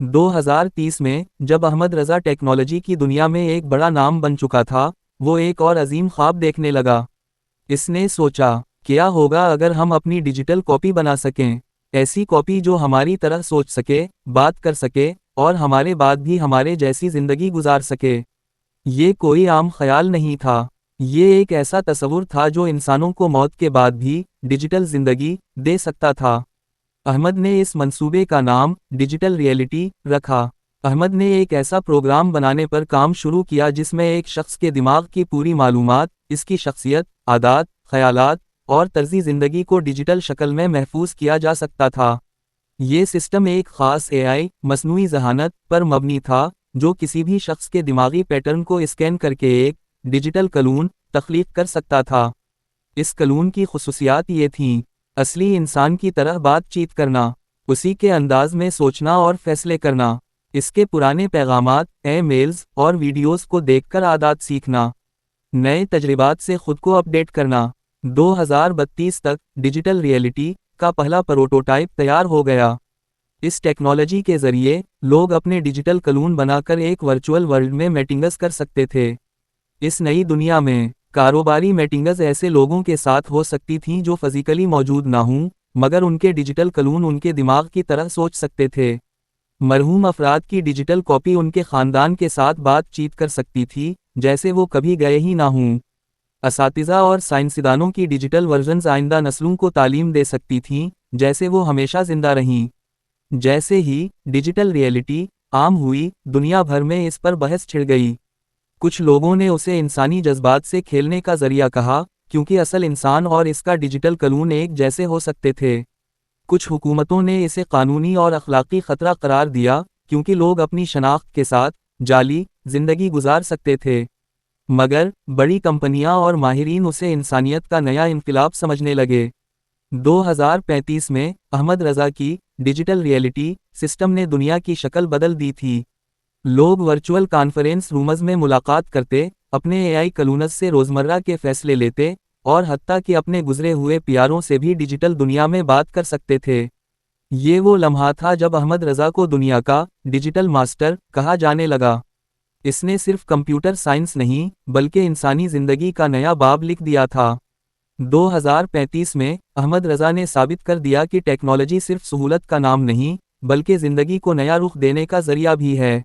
2030 میں جب احمد رضا ٹیکنالوجی کی دنیا میں ایک بڑا نام بن چکا تھا، وہ ایک اور عظیم خواب دیکھنے لگا۔ اس نے سوچا، کیا ہوگا اگر ہم اپنی ڈیجیٹل کاپی بنا سکیں، ایسی کاپی جو ہماری طرح سوچ سکے، بات کر سکے، اور ہمارے بعد بھی ہمارے جیسی زندگی گزار سکے۔ یہ کوئی عام خیال نہیں تھا، یہ ایک ایسا تصور تھا جو انسانوں کو موت کے بعد بھی ڈیجیٹل زندگی دے سکتا تھا۔ احمد نے اس منصوبے کا نام ڈیجیٹل ریئلٹی رکھا۔ احمد نے ایک ایسا پروگرام بنانے پر کام شروع کیا جس میں ایک شخص کے دماغ کی پوری معلومات، اس کی شخصیت، عادات، خیالات اور طرزِ زندگی کو ڈیجیٹل شکل میں محفوظ کیا جا سکتا تھا۔ یہ سسٹم ایک خاص اے آئی مصنوعی ذہانت پر مبنی تھا جو کسی بھی شخص کے دماغی پیٹرن کو اسکین کر کے ایک ڈیجیٹل کلون تخلیق کر سکتا تھا۔ اس کلون کی خصوصیات یہ تھیں: اصلی انسان کی طرح بات چیت کرنا، اسی کے انداز میں سوچنا اور فیصلے کرنا، اس کے پرانے پیغامات، ای میلز اور ویڈیوز کو دیکھ کر عادات سیکھنا، نئے تجربات سے خود کو اپڈیٹ کرنا۔ 2032 تک ڈیجیٹل ریئلٹی کا پہلا پروٹوٹائپ تیار ہو گیا۔ اس ٹیکنالوجی کے ذریعے لوگ اپنے ڈیجیٹل کلون بنا کر ایک ورچوئل ورلڈ میں میٹنگز کر سکتے تھے۔ اس نئی دنیا میں کاروباری میٹنگز ایسے لوگوں کے ساتھ ہو سکتی تھیں جو فزیکلی موجود نہ ہوں، مگر ان کے ڈیجیٹل کلون ان کے دماغ کی طرح سوچ سکتے تھے۔ مرحوم افراد کی ڈیجیٹل کاپی ان کے خاندان کے ساتھ بات چیت کر سکتی تھی جیسے وہ کبھی گئے ہی نہ ہوں۔ اساتذہ اور سائنسدانوں کی ڈیجیٹل ورژنز آئندہ نسلوں کو تعلیم دے سکتی تھیں جیسے وہ ہمیشہ زندہ رہیں۔ جیسے ہی ڈیجیٹل ریئلٹی عام ہوئی، دنیا بھر میں اس پر بحث چھڑ گئی۔ کچھ لوگوں نے اسے انسانی جذبات سے کھیلنے کا ذریعہ کہا، کیونکہ اصل انسان اور اس کا ڈیجیٹل کلون ایک جیسے ہو سکتے تھے۔ کچھ حکومتوں نے اسے قانونی اور اخلاقی خطرہ قرار دیا، کیونکہ لوگ اپنی شناخت کے ساتھ جعلی زندگی گزار سکتے تھے۔ مگر بڑی کمپنیاں اور ماہرین اسے انسانیت کا نیا انقلاب سمجھنے لگے۔ 2035 میں احمد رضا کی ڈیجیٹل ریئلٹی سسٹم نے دنیا کی شکل بدل دی تھی۔ لوگ ورچوئل کانفرنس رومز میں ملاقات کرتے، اپنے اے آئی کلونز سے روزمرہ کے فیصلے لیتے، اور حتیٰ کہ اپنے گزرے ہوئے پیاروں سے بھی ڈیجیٹل دنیا میں بات کر سکتے تھے۔ یہ وہ لمحہ تھا جب احمد رضا کو دنیا کا ڈیجیٹل ماسٹر کہا جانے لگا۔ اس نے صرف کمپیوٹر سائنس نہیں بلکہ انسانی زندگی کا نیا باب لکھ دیا تھا۔ 2035 میں احمد رضا نے ثابت کر دیا کہ ٹیکنالوجی صرف سہولت کا نام نہیں بلکہ زندگی کو نیا رخ دینے کا ذریعہ بھی ہے۔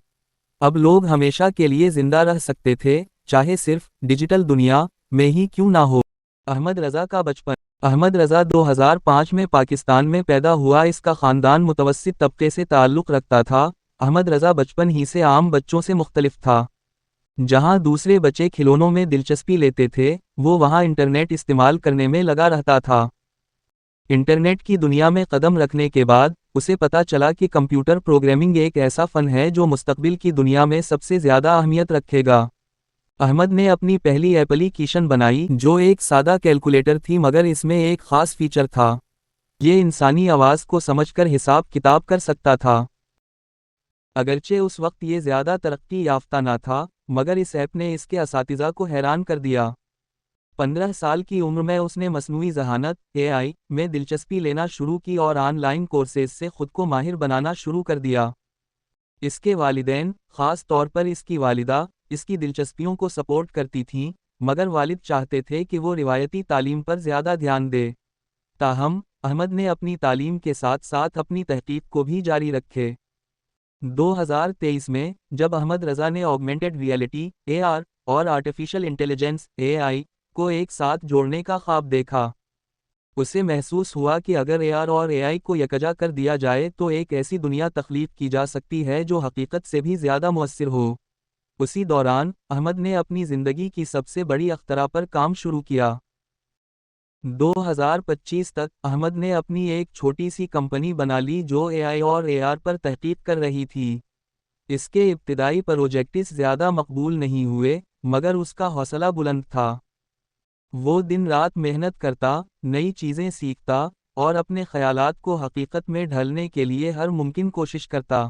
اب لوگ ہمیشہ کے لیے زندہ رہ سکتے تھے، چاہے صرف ڈیجیٹل دنیا میں ہی کیوں نہ ہو۔ احمد رضا کا بچپن۔ احمد رضا 2005 میں پاکستان میں پیدا ہوا۔ اس کا خاندان متوسط طبقے سے تعلق رکھتا تھا۔ احمد رضا بچپن ہی سے عام بچوں سے مختلف تھا۔ جہاں دوسرے بچے کھلونوں میں دلچسپی لیتے تھے، وہ وہاں انٹرنیٹ استعمال کرنے میں لگا رہتا تھا۔ انٹرنیٹ کی دنیا میں قدم رکھنے کے بعد اسے پتہ چلا کہ کمپیوٹر پروگرامنگ ایک ایسا فن ہے جو مستقبل کی دنیا میں سب سے زیادہ اہمیت رکھے گا۔ احمد نے اپنی پہلی ایپلی کیشن بنائی جو ایک سادہ کیلکولیٹر تھی، مگر اس میں ایک خاص فیچر تھا۔ یہ انسانی آواز کو سمجھ کر حساب کتاب کر سکتا تھا۔ اگرچہ اس وقت یہ زیادہ ترقی یافتہ نہ تھا، مگر اس ایپ نے اس کے اساتذہ کو حیران کر دیا۔ 15 سال کی عمر میں اس نے مصنوعی ذہانت اے آئی میں دلچسپی لینا شروع کی اور آن لائن کورسز سے خود کو ماہر بنانا شروع کر دیا۔ اس کے والدین، خاص طور پر اس کی والدہ، اس کی دلچسپیوں کو سپورٹ کرتی تھیں، مگر والد چاہتے تھے کہ وہ روایتی تعلیم پر زیادہ دھیان دے۔ تاہم احمد نے اپنی تعلیم کے ساتھ ساتھ اپنی تحقیق کو بھی جاری رکھے۔ 2023 میں جب احمد رضا نے آگمنٹڈ ریئلٹی اے آر اور آرٹیفیشل انٹیلیجنس اے آئی کو ایک ساتھ جوڑنے کا خواب دیکھا۔ اسے محسوس ہوا کہ اگر اے آر اور اے آئی کو یکجا کر دیا جائے تو ایک ایسی دنیا تخلیق کی جا سکتی ہے جو حقیقت سے بھی زیادہ مؤثر ہو۔ اسی دوران احمد نے اپنی زندگی کی سب سے بڑی اختراع پر کام شروع کیا۔ 2025 تک احمد نے اپنی ایک چھوٹی سی کمپنی بنا لی جو اے آئی اور اے آر پر تحقیق کر رہی تھی۔ اس کے ابتدائی پروجیکٹس زیادہ مقبول نہیں ہوئے، مگر اس کا حوصلہ بلند تھا۔ وہ دن رات محنت کرتا، نئی چیزیں سیکھتا، اور اپنے خیالات کو حقیقت میں ڈھالنے کے لیے ہر ممکن کوشش کرتا۔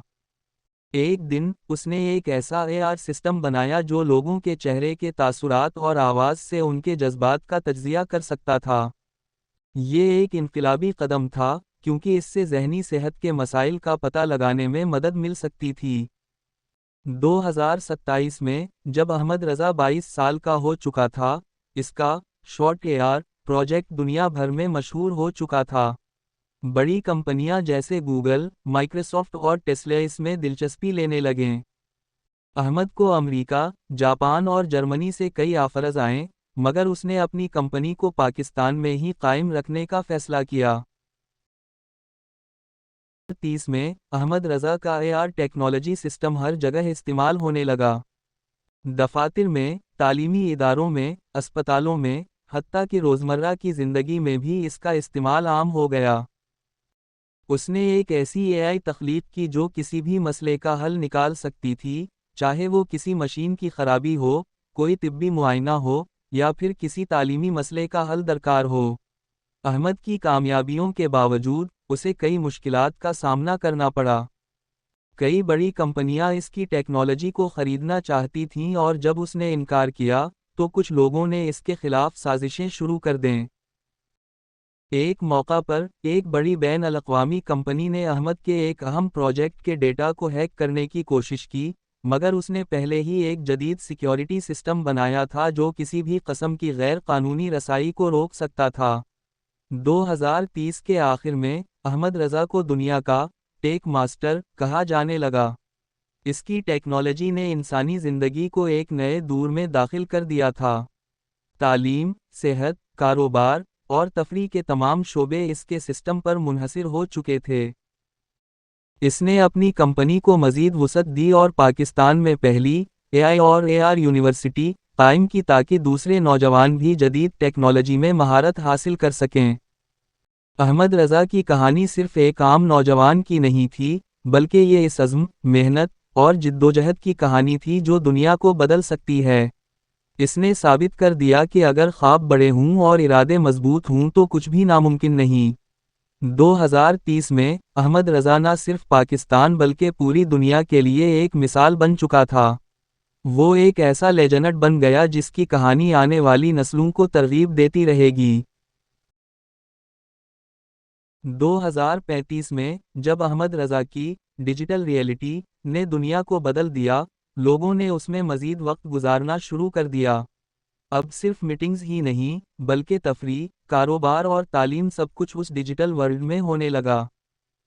ایک دن اس نے ایک ایسا اے آر سسٹم بنایا جو لوگوں کے چہرے کے تاثرات اور آواز سے ان کے جذبات کا تجزیہ کر سکتا تھا۔ یہ ایک انقلابی قدم تھا، کیونکہ اس سے ذہنی صحت کے مسائل کا پتہ لگانے میں مدد مل سکتی تھی۔ 2027 میں جب احمد رضا 22 سال کا ہو چکا تھا، اس کا شارٹ AR پروجیکٹ دنیا بھر میں مشہور ہو چکا تھا۔ بڑی کمپنیاں جیسے گوگل، مائیکروسافٹ اور ٹیسلا اس میں دلچسپی لینے لگیں۔ احمد کو امریکہ، جاپان اور جرمنی سے کئی آفرز آئیں، مگر اس نے اپنی کمپنی کو پاکستان میں ہی قائم رکھنے کا فیصلہ کیا۔ 30 میں احمد رضا کا AR ٹیکنالوجی سسٹم ہر جگہ استعمال ہونے لگا۔ دفاتر میں، تعلیمی اداروں میں، اسپتالوں میں، حتیٰ کہ روزمرہ کی زندگی میں بھی اس کا استعمال عام ہو گیا۔ اس نے ایک ایسی AI تخلیق کی جو کسی بھی مسئلے کا حل نکال سکتی تھی، چاہے وہ کسی مشین کی خرابی ہو، کوئی طبی معائنہ ہو، یا پھر کسی تعلیمی مسئلے کا حل درکار ہو۔ احمد کی کامیابیوں کے باوجود، اسے کئی مشکلات کا سامنا کرنا پڑا۔ کئی بڑی کمپنیاں اس کی ٹیکنالوجی کو خریدنا چاہتی تھیں اور جب اس نے انکار کیا، تو کچھ لوگوں نے اس کے خلاف سازشیں شروع کر دیں۔ ایک موقع پر، ایک بڑی بین الاقوامی کمپنی نے احمد کے ایک اہم پروجیکٹ کے ڈیٹا کو ہیک کرنے کی کوشش کی، مگر اس نے پہلے ہی ایک جدید سیکیورٹی سسٹم بنایا تھا جو کسی بھی قسم کی غیر قانونی رسائی کو روک سکتا تھا۔ 2030 کے آخر میں، احمد رضا کو دنیا کا ٹیک ماسٹر کہا جانے لگا۔ اس کی ٹیکنالوجی نے انسانی زندگی کو ایک نئے دور میں داخل کر دیا تھا۔ تعلیم، صحت، کاروبار اور تفریح کے تمام شعبے اس کے سسٹم پر منحصر ہو چکے تھے۔ اس نے اپنی کمپنی کو مزید وسعت دی اور پاکستان میں پہلی AI اور AR یونیورسٹی قائم کی تاکہ دوسرے نوجوان بھی جدید ٹیکنالوجی میں مہارت حاصل کر سکیں۔ احمد رضا کی کہانی صرف ایک عام نوجوان کی نہیں تھی، بلکہ یہ اس عزم، محنت اور جدوجہد کی کہانی تھی جو دنیا کو بدل سکتی ہے۔ اس نے ثابت کر دیا کہ اگر خواب بڑے ہوں اور ارادے مضبوط ہوں تو کچھ بھی ناممکن نہیں۔ 2030 میں، احمد رضا نہ صرف پاکستان بلکہ پوری دنیا کے لیے ایک مثال بن چکا تھا۔ وہ ایک ایسا لیجنڈ بن گیا جس کی کہانی آنے والی نسلوں کو ترغیب دیتی رہے گی۔ 2035 میں، جب احمد رضا کی ڈیجیٹل ریئلٹی نے دنیا کو بدل دیا، لوگوں نے اس میں مزید وقت گزارنا شروع کر دیا۔ اب صرف میٹنگز ہی نہیں، بلکہ تفریح، کاروبار اور تعلیم سب کچھ اس ڈیجیٹل ورلڈ میں ہونے لگا۔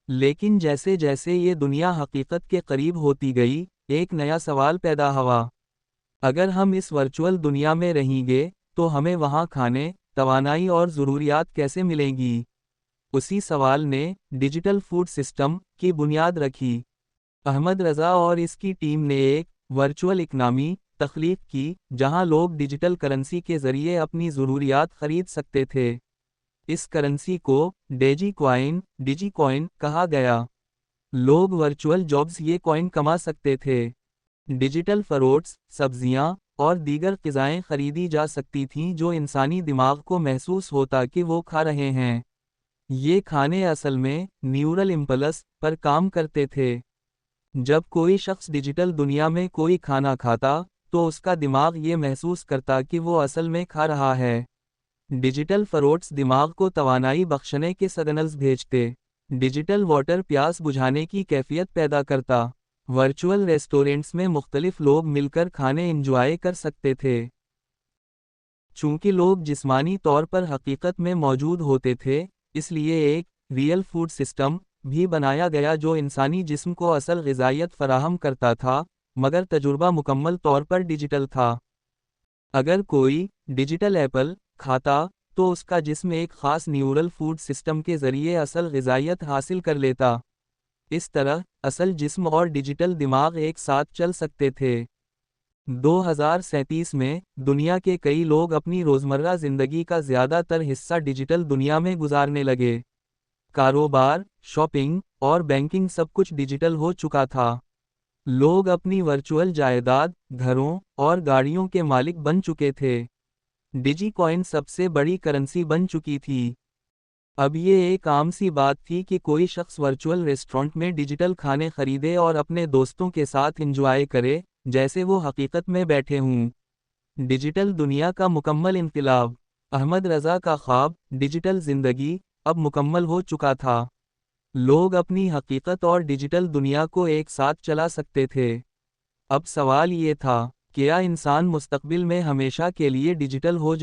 لیکن جیسے جیسے یہ دنیا حقیقت کے قریب ہوتی گئی، ایک نیا سوال پیدا ہوا۔ اگر ہم اس ورچوئل دنیا میں رہیں گے، تو ہمیں وہاں کھانے، توانائی اور ضروریات کیسے ملیں گی؟ اسی سوال نے ڈیجیٹل فوڈ سسٹم کی بنیاد رکھی۔ احمد رضا اور اس کی ٹیم نے ایک ورچوئل اکنامی تخلیق کی، جہاں لوگ ڈیجیٹل کرنسی کے ذریعے اپنی ضروریات خرید سکتے تھے۔ اس کرنسی کو ڈیجی کوائن کہا گیا۔ لوگ ورچوئل جابز یہ کوائن کما سکتے تھے۔ ڈیجیٹل فروٹس، سبزیاں اور دیگر غذائیں خریدی جا سکتی تھیں جو انسانی دماغ کو محسوس ہوتا کہ وہ کھا رہے ہیں۔ یہ کھانے اصل میں نیورل امپلس پر کام کرتے تھے۔ جب کوئی شخص ڈیجیٹل دنیا میں کوئی کھانا کھاتا، تو اس کا دماغ یہ محسوس کرتا کہ وہ اصل میں کھا رہا ہے۔ ڈیجیٹل فروٹس دماغ کو توانائی بخشنے کے سگنلز بھیجتے۔ ڈیجیٹل واٹر پیاس بجھانے کی کیفیت پیدا کرتا۔ ورچوئل ریسٹورنٹس میں مختلف لوگ مل کر کھانے انجوائے کر سکتے تھے۔ چونکہ لوگ جسمانی طور پر حقیقت میں موجود ہوتے تھے، اس لیے ایک ریئل فوڈ سسٹم بھی بنایا گیا جو انسانی جسم کو اصل غذائیت فراہم کرتا تھا، مگر تجربہ مکمل طور پر ڈیجیٹل تھا۔ اگر کوئی ڈیجیٹل ایپل کھاتا، تو اس کا جسم ایک خاص نیورل فوڈ سسٹم کے ذریعے اصل غذائیت حاصل کر لیتا۔ اس طرح، اصل جسم اور ڈیجیٹل دماغ ایک ساتھ چل سکتے تھے۔ 2037 میں، دنیا کے کئی لوگ اپنی روزمرہ زندگی کا زیادہ تر حصہ ڈیجیٹل دنیا میں گزارنے لگے۔ کاروبار، شاپنگ اور بینکنگ سب کچھ ڈیجیٹل ہو چکا تھا۔ لوگ اپنی ورچوئل جائیداد، گھروں اور گاڑیوں کے مالک بن چکے تھے۔ ڈیجی کوائن سب سے بڑی کرنسی بن چکی تھی۔ اب یہ ایک عام سی بات تھی کہ کوئی شخص ورچوئل ریسٹورنٹ میں ڈیجیٹل کھانے خریدے اور اپنے دوستوں کے ساتھ انجوائے کرے، جیسے وہ حقیقت میں بیٹھے ہوں۔ ڈیجیٹل دنیا کا مکمل انقلاب۔ احمد رضا کا خواب، ڈیجیٹل زندگی، اب مکمل ہو چکا تھا۔ لوگ اپنی حقیقت اور ڈیجیٹل دنیا کو ایک ساتھ چلا سکتے تھے۔ اب سوال یہ تھا، کیا انسان مستقبل میں ہمیشہ کے لیے ڈیجیٹل ہو